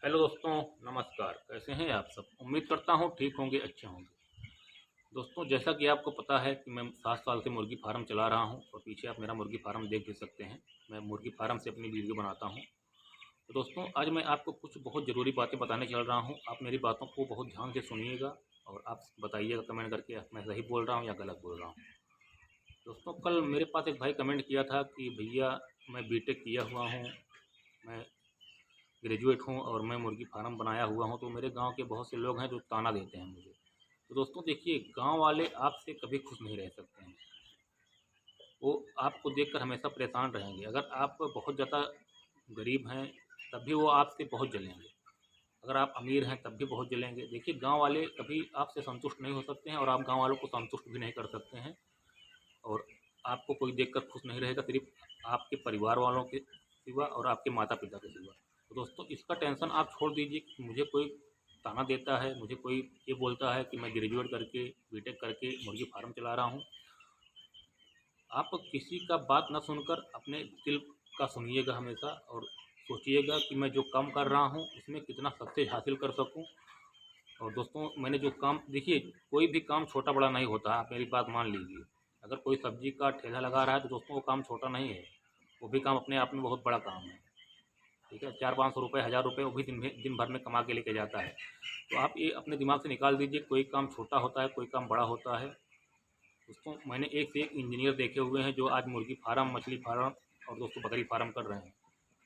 Hello दोस्तों, नमस्कार। कैसे हैं आप सब? उम्मीद करता हूँ ठीक होंगे, अच्छे होंगे। दोस्तों, जैसा कि आपको पता है कि मैं 7 साल से मुर्गी फार्म चला रहा हूँ और पीछे आप मेरा मुर्गी फार्म देख भी सकते हैं। मैं मुर्गी फार्म से अपनी वीडियो बनाता हूँ। तो दोस्तों, आज मैं आपको कुछ बहुत ज़रूरी बातें बताने चल रहा हूँ। आप मेरी बातों को बहुत ध्यान से सुनिएगा और आप बताइएगा कमेंट करके मैं सही बोल रहा हूँ या गलत बोल रहा हूँ। दोस्तों, कल मेरे पास एक भाई कमेंट किया था कि भैया, मैं बीटेक किया हुआ हूँ, मैं ग्रेजुएट हूँ और मैं मुर्गी फार्म बनाया हुआ हूँ। तो मेरे गांव के बहुत से लोग हैं जो ताना देते हैं मुझे। तो दोस्तों देखिए, गांव वाले आपसे कभी खुश नहीं रह सकते हैं। वो आपको देखकर हमेशा परेशान रहेंगे। अगर आप बहुत ज़्यादा गरीब हैं तब भी वो आपसे बहुत जलेंगे। अगर आप अमीर हैं तब भी बहुत जलेंगे। देखिए, गांव वाले कभी आपसे संतुष्ट नहीं हो सकते हैं और आप गांव वालों को संतुष्ट भी नहीं कर सकते हैं। और आपको कोई देखकर खुश नहीं रहेगा, सिर्फ आपके परिवार वालों के सिवा और आपके माता पिता के सिवा। तो दोस्तों, इसका टेंशन आप छोड़ दीजिए कि मुझे कोई ताना देता है, मुझे कोई ये बोलता है कि मैं ग्रेजुएट करके बीटेक करके मुर्गी फार्म चला रहा हूँ। आप किसी का बात न सुनकर अपने दिल का सुनिएगा हमेशा और सोचिएगा कि मैं जो काम कर रहा हूँ उसमें कितना सक्सेस हासिल कर सकूँ। और दोस्तों, मैंने जो काम देखिए, कोई भी काम छोटा बड़ा नहीं होता, आप मेरी बात मान लीजिए। अगर कोई सब्जी का ठेला लगा रहा है तो दोस्तों वो काम छोटा नहीं है, वो भी काम अपने आप में बहुत बड़ा काम है। ठीक है, 400-500 रुपये, 1000 रुपये वो भी दिन भर में कमा के लेके जाता है। तो आप ये अपने दिमाग से निकाल दीजिए, कोई काम छोटा होता है, कोई काम बड़ा होता है। दोस्तों, मैंने एक से एक इंजीनियर देखे हुए हैं जो आज मुर्गी फार्म, मछली फार्म और दोस्तों बकरी फार्म कर रहे हैं।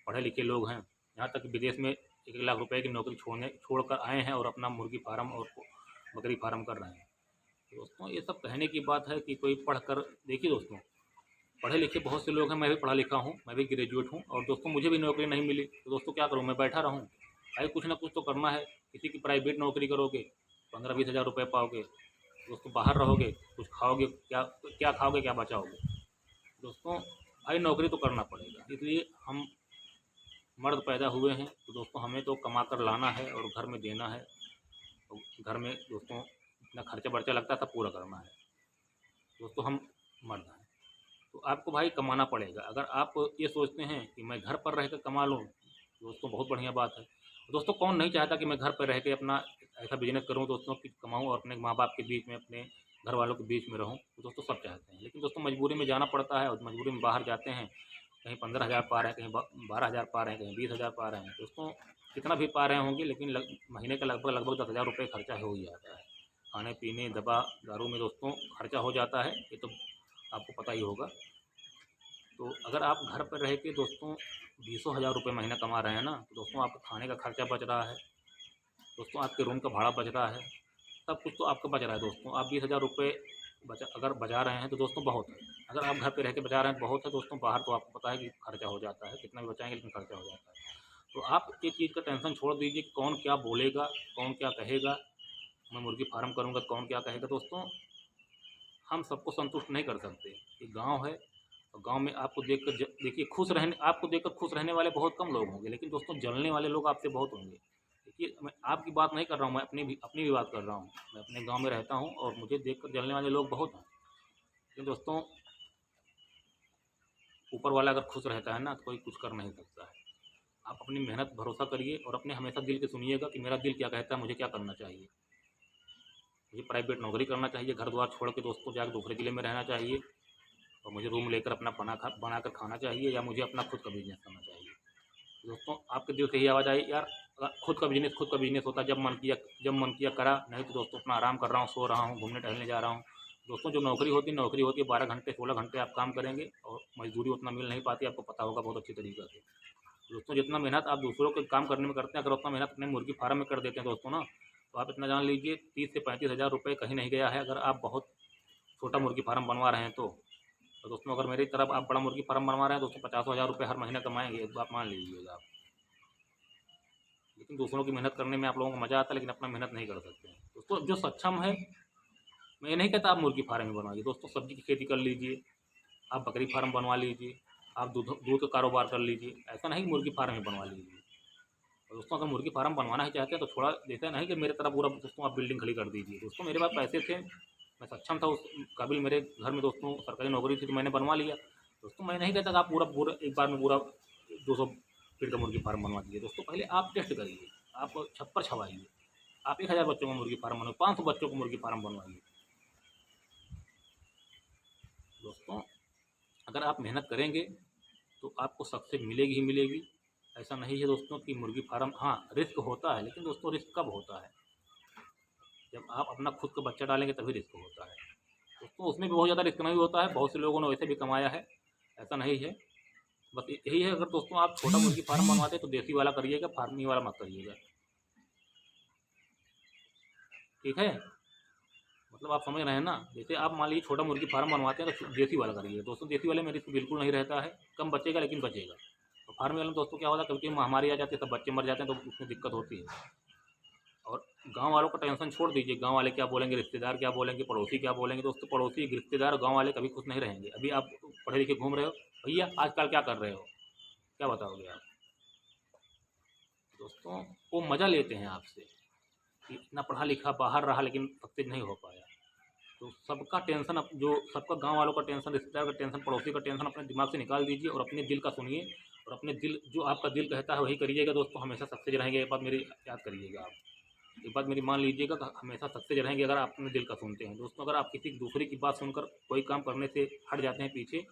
पढ़े लिखे लोग हैं, यहाँ तक कि विदेश में 1-1 लाख रुपए की नौकरी छोड़कर आए हैं और अपना मुर्गी फार्म और बकरी फार्म कर रहे हैं। तो दोस्तों, ये सब कहने की बात है कि कोई पढ़ कर देखिए दोस्तों, पढ़े लिखे बहुत से लोग हैं, मैं भी पढ़ा लिखा हूँ, मैं भी ग्रेजुएट हूँ और दोस्तों मुझे भी नौकरी नहीं मिली। तो दोस्तों क्या करूँ, मैं बैठा रहूँ? भाई कुछ ना कुछ तो करना है। किसी की प्राइवेट नौकरी करोगे 15-20 हज़ार रुपये पाओगे, दोस्तों बाहर रहोगे, कुछ खाओगे क्या? क्या खाओगे, क्या बचाओगे? दोस्तों, भाई नौकरी तो करना पड़ेगा। इसलिए हम मर्द पैदा हुए हैं तो दोस्तों हमें तो कमा कर लाना है और घर में देना है। तो घर में दोस्तों इतना खर्चा वर्चा लगता है सब पूरा करना है। दोस्तों, हम मर्द हैं तो आपको भाई कमाना पड़ेगा। अगर आप ये सोचते हैं कि मैं घर पर रह कर कमा लूँ, दोस्तों बहुत बढ़िया बात है। दोस्तों, कौन नहीं चाहता कि मैं घर पर रह के अपना ऐसा बिजनेस करूँ दोस्तों कि कमाऊँ और अपने माँ बाप के बीच में, अपने घर वालों के बीच में रहूँ। तो दोस्तों सब चाहते हैं, लेकिन दोस्तों मजबूरी में जाना पड़ता है और मजबूरी में बाहर जाते हैं। कहीं 15 हज़ार पा रहे हैं, कहीं 12 हज़ार पा रहे हैं, कहीं 20 हज़ार पा रहे हैं। दोस्तों कितना भी पा रहे होंगे लेकिन महीने का लगभग लगभग 10 हज़ार रुपये खर्चा हो ही जाता है। खाने पीने, दवा दारू में दोस्तों खर्चा हो जाता है, ये तो आपको पता ही होगा। तो अगर आप घर पर रह के दोस्तों 20 हज़ार रुपये महीना कमा रहे हैं ना, तो दोस्तों आपका खाने का खर्चा बच रहा है, दोस्तों आपके रूम का भाड़ा बच रहा है, सब कुछ तो आपका बच रहा है। दोस्तों आप 20 हज़ार रुपये अगर बचा रहे हैं तो दोस्तों बहुत है। अगर आप घर पे रह के बचा रहे हैं तो बहुत है दोस्तों, बाहर तो आपको पता है कि खर्चा हो जाता है, कितना भी बचाएंगे लेकिन खर्चा हो जाता है। तो आप एक चीज़ का टेंशन छोड़ दीजिए, कौन क्या बोलेगा, कौन क्या कहेगा, मैं मुर्गी फार्म करूँगा कौन क्या कहेगा। दोस्तों, हम सबको संतुष्ट नहीं कर सकते। ये गाँव है और गाँव में आपको देखकर देखिए, आपको देखकर खुश रहने वाले बहुत कम लोग होंगे, लेकिन दोस्तों जलने वाले लोग आपसे बहुत होंगे। देखिए, मैं आपकी बात नहीं कर रहा हूँ, मैं अपनी भी बात कर रहा हूँ। मैं अपने गाँव में रहता हूँ और मुझे देखकर जलने वाले लोग बहुत हैं। लेकिन दोस्तों, ऊपर वाला अगर खुश रहता है ना तो कोई कुछ कर नहीं सकता है। आप अपनी मेहनत भरोसा करिए और अपने हमेशा दिल के सुनिएगा कि मेरा दिल क्या कहता है, मुझे क्या करना चाहिए। मुझे प्राइवेट नौकरी करना चाहिए, घर द्वार छोड़ के दोस्तों जाकर दूसरे ज़िले में रहना चाहिए और मुझे रूम लेकर अपना बना कर खाना चाहिए, या मुझे अपना खुद का बिजनेस करना चाहिए। दोस्तों, आपके दिल से ही आवाज़ आई यार, अगर खुद का बिजनेस होता, जब मन किया करा, नहीं तो दोस्तों अपना आराम कर रहा हूँ, सो रहा हूँ, घूमने टहलने जा रहा हूँ। दोस्तों, जो नौकरी होती है 12 घंटे 16 घंटे आप काम करेंगे और मजदूरी उतना मिल नहीं पाती, आपको पता होगा बहुत अच्छी तरीके से। दोस्तों, जितना मेहनत आप दूसरों के काम करने में करते हैं, अगर उतना मेहनत अपने मुर्गी फार्म में कर देते हैं दोस्तों ना, तो आप इतना जान लीजिए 30 से 35 हज़ार रुपये कहीं नहीं गया है, अगर आप बहुत छोटा मुर्गी फार्म बनवा रहे हैं तो। तो दोस्तों, अगर मेरी तरफ आप बड़ा मुर्गी फार्म बनवा रहे हैं दोस्तों, 50 हज़ार रुपये हर महीना कमाएंगे, एक बात मान लीजिएगा आप। लेकिन दूसरों की मेहनत करने में आप लोगों को मज़ा आता है, लेकिन अपना मेहनत नहीं कर सकते हैं। दोस्तों, जो सक्षम है, मैं ये नहीं कहता आप मुर्गी फार्म ही बनवाइए दोस्तों, सब्जी की खेती कर लीजिए, आप बकरी फार्म बनवा लीजिए, आप दूध दूध का कारोबार कर लीजिए, ऐसा नहीं कि मुर्गी फार्म ही बनवा लीजिए। और दोस्तों, अगर मुर्गी फार्म बनवाना ही चाहते हैं तो थोड़ा जैसा नहीं कि मेरे तरह पूरा दोस्तों आप बिल्डिंग खड़ी कर दीजिए। दोस्तों, मेरे पास पैसे थे, मैं सक्षम था, उस काबिल मेरे घर में दोस्तों सरकारी नौकरी थी तो मैंने बनवा लिया। दोस्तों, मैं नहीं कहता कि आप पूरा पूरा एक बार में पूरा 200 फीट का मुर्गी फार्म बनवा दीजिए। दोस्तों, पहले आप टेस्ट करिए, आप छप्पर छवाइए, आप 1000 बच्चों का मुर्गी फार्म बनवाइए, 500 बच्चों को मुर्गी फार्म बनवाइए। दोस्तों अगर आप मेहनत करेंगे तो आपको सक्सेस मिलेगी ही मिलेगी। ऐसा नहीं है दोस्तों कि मुर्गी फार्म, हाँ रिस्क होता है, लेकिन दोस्तों रिस्क कब होता है, जब आप अपना खुद का बच्चा डालेंगे तभी रिस्क होता है। दोस्तों उसमें भी बहुत ज़्यादा रिस्क नहीं होता है, बहुत से लोगों ने वैसे भी कमाया है, ऐसा नहीं है। बस यही है, अगर दोस्तों आप छोटा मुर्गी फार्म बनवाते हैं तो देसी वाला करिएगा, फार्मी वाला मत करिएगा, ठीक है। मतलब आप समझ रहे हैं ना। जैसे आप मान लीजिए छोटा मुर्गी फार्म बनवाते हैं तो देसी वाला करिएगा दोस्तों, देसी वाले में रिस्क बिल्कुल नहीं रहता है, कम बचेगा लेकिन बचेगा। तो फार्मी वाले में दोस्तों क्या होता है, कभी कभी महामारी आ जाती है, सब बच्चे मर जाते हैं, तो उसमें दिक्कत होती है। और गांव वालों का टेंशन छोड़ दीजिए, गांव वाले क्या बोलेंगे, रिश्तेदार क्या बोलेंगे, पड़ोसी क्या बोलेंगे। दोस्तों पड़ोसी, रिश्तेदार, गांव वाले कभी खुश नहीं रहेंगे। अभी आप पढ़े लिखे घूम रहे हो, भैया आजकल क्या कर रहे हो, क्या बताओगे आप। दोस्तों वो मज़ा लेते हैं आपसे कि इतना पढ़ा लिखा बाहर रहा लेकिन सक्सेस नहीं हो पाया। तो सबका टेंशन, जो सबका गांव वालों का टेंशन, रिश्तेदार का टेंशन, पड़ोसी का टेंशन अपने दिमाग से निकाल दीजिए और अपने दिल का सुनिए, और अपने दिल, जो आपका दिल कहता है वही करिएगा। दोस्तों हमेशा सक्सेस रहेंगे, एक बात मेरी याद करिएगा आप, एक बात मेरी मान लीजिएगा कि हमेशा सक्सेस रहेंगे अगर आप अपने दिल का सुनते हैं। दोस्तों अगर आप किसी दूसरे की बात सुनकर कोई काम करने से हट जाते हैं पीछे,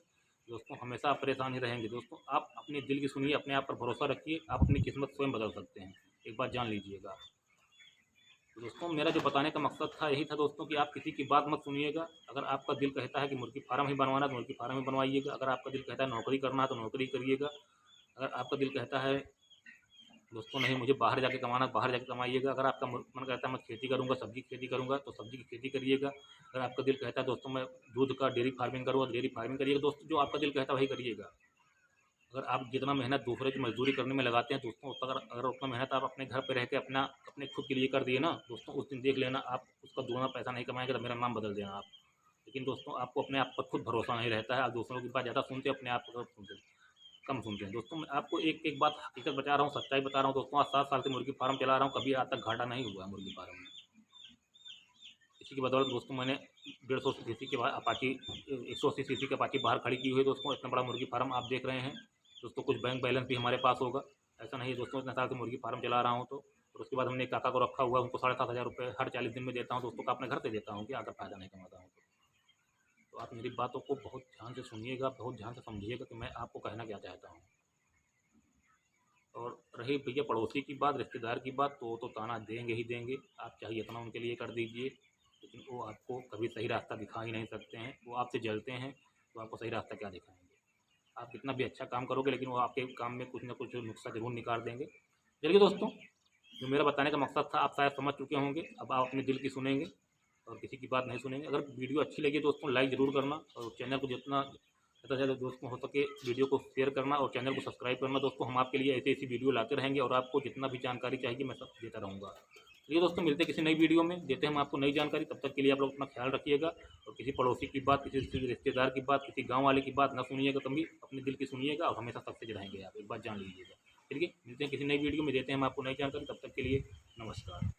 दोस्तों हमेशा आप परेशान ही रहेंगे। दोस्तों आप अपने दिल की सुनिए, अपने आप पर भरोसा रखिए, आप अपनी किस्मत स्वयं बदल सकते हैं, एक बात जान लीजिएगा। तो दोस्तों मेरा जो बताने का मकसद था यही था दोस्तों, कि आप किसी की बात मत सुनिएगा। अगर आपका दिल कहता है कि मुर्गी फार्म ही बनवाना है तो मुर्गी फार्म ही बनवाइएगा। अगर आपका दिल कहता है नौकरी करना है तो नौकरी करिएगा। अगर आपका दिल कहता है दोस्तों नहीं मुझे बाहर जाके कमाना, बाहर जाके कमाइएगा। अगर आपका मन कहता है मैं खेती करूँगा, सब्जी की खेती करूँगा, तो सब्जी की खेती करिएगा। अगर आपका दिल कहता है दोस्तों मैं दूध का डेयरी फार्मिंग करूँगा, डेयरी फार्मिंग करिएगा। दोस्तों जो आपका दिल कहता है वही करिएगा। अगर आप जितना मेहनत दूसरे की मजदूरी करने में लगाते हैं दोस्तों, अगर उतना मेहनत आप अपने घर पे रह के अपने खुद के लिए कर दिए ना दोस्तों, उस दिन देख लेना आप उसका दुगना पैसा नहीं कमाएंगे तो मेरा नाम बदल देना आप। लेकिन दोस्तों आपको अपने आप पर खुद भरोसा नहीं रहता है, आप दूसरों की बात ज़्यादा सुनते हैं, अपने आप को कम सुनते हैं। दोस्तों मैं आपको एक एक बात हकीकत बता रहा हूँ, सच्चाई बता रहा हूँ दोस्तों। आज 7 साल से मुर्गी फार्म चला रहा हूँ, कभी आज तक घाटा नहीं हुआ है मुर्गी फार्म में। इसी की बदौलत दोस्तों मैंने 150 सीसी के अपाची, 180 सीसी की अपाची बाहर खड़ी की हुई है दोस्तों। इतना बड़ा मुर्गी फार्म आप देख रहे हैं दोस्तों, कुछ बैंक बैलेंस भी हमारे पास होगा, ऐसा नहीं है दोस्तों। इतने साल से मुर्गी फार्म चला रहा हूँ तो, और उसके बाद हमने एक काका को रखा हुआ है, उनको 7,500 रुपये हर 40 दिन में देता हूँ दोस्तों का, अपने घर से देता हूँ कि अगर फ़ायदा नहीं कमाता हूँ तो आप मेरी बातों को बहुत ध्यान से सुनिएगा, बहुत ध्यान से समझिएगा कि मैं आपको कहना क्या चाहता हूँ। और रही भैया पड़ोसी की बात, रिश्तेदार की बात, तो वो तो ताना देंगे ही देंगे, आप चाहिए इतना उनके लिए कर दीजिए, लेकिन वो आपको कभी सही रास्ता दिखा ही नहीं सकते हैं। वो आपसे जलते हैं तो आपको सही रास्ता क्या दिखाएंगे। आप कितना भी अच्छा काम करोगे लेकिन वो आपके काम में कुछ ना कुछ नुक्सा ज़रूर निकाल देंगे। चलिए दोस्तों, जो मेरा बताने का मकसद था आप शायद समझ चुके होंगे। अब आप अपने दिल की सुनेंगे और किसी की बात नहीं सुनेंगे। अगर वीडियो अच्छी लगी दोस्तों लाइक ज़रूर करना, और चैनल को जितना ज़्यादा से ज़्यादा दोस्तों हो सके वीडियो को शेयर करना, और चैनल को सब्सक्राइब करना। दोस्तों हम आपके लिए ऐसी ऐसी वीडियो लाते रहेंगे, और आपको जितना भी जानकारी चाहिए मैं सब देता रहूँगा। चलिए दोस्तों, मिलते हैं किसी नई वीडियो में, देते हैं हम आपको नई जानकारी। तब तक के लिए आप लोग अपना ख्याल रखिएगा, और किसी पड़ोसी की बात, किसी रिश्तेदार की बात, किसी गाँव वाले की बात ना सुनिएगा, कभी अपने दिल की सुनिएगा, और हमेशा सक्सेस रहेंगे आप, एक बात जान लीजिएगा। चलिए मिलते हैं किसी नई वीडियो में, देते हैं हम आपको नई जानकारी। तब तक के लिए नमस्कार।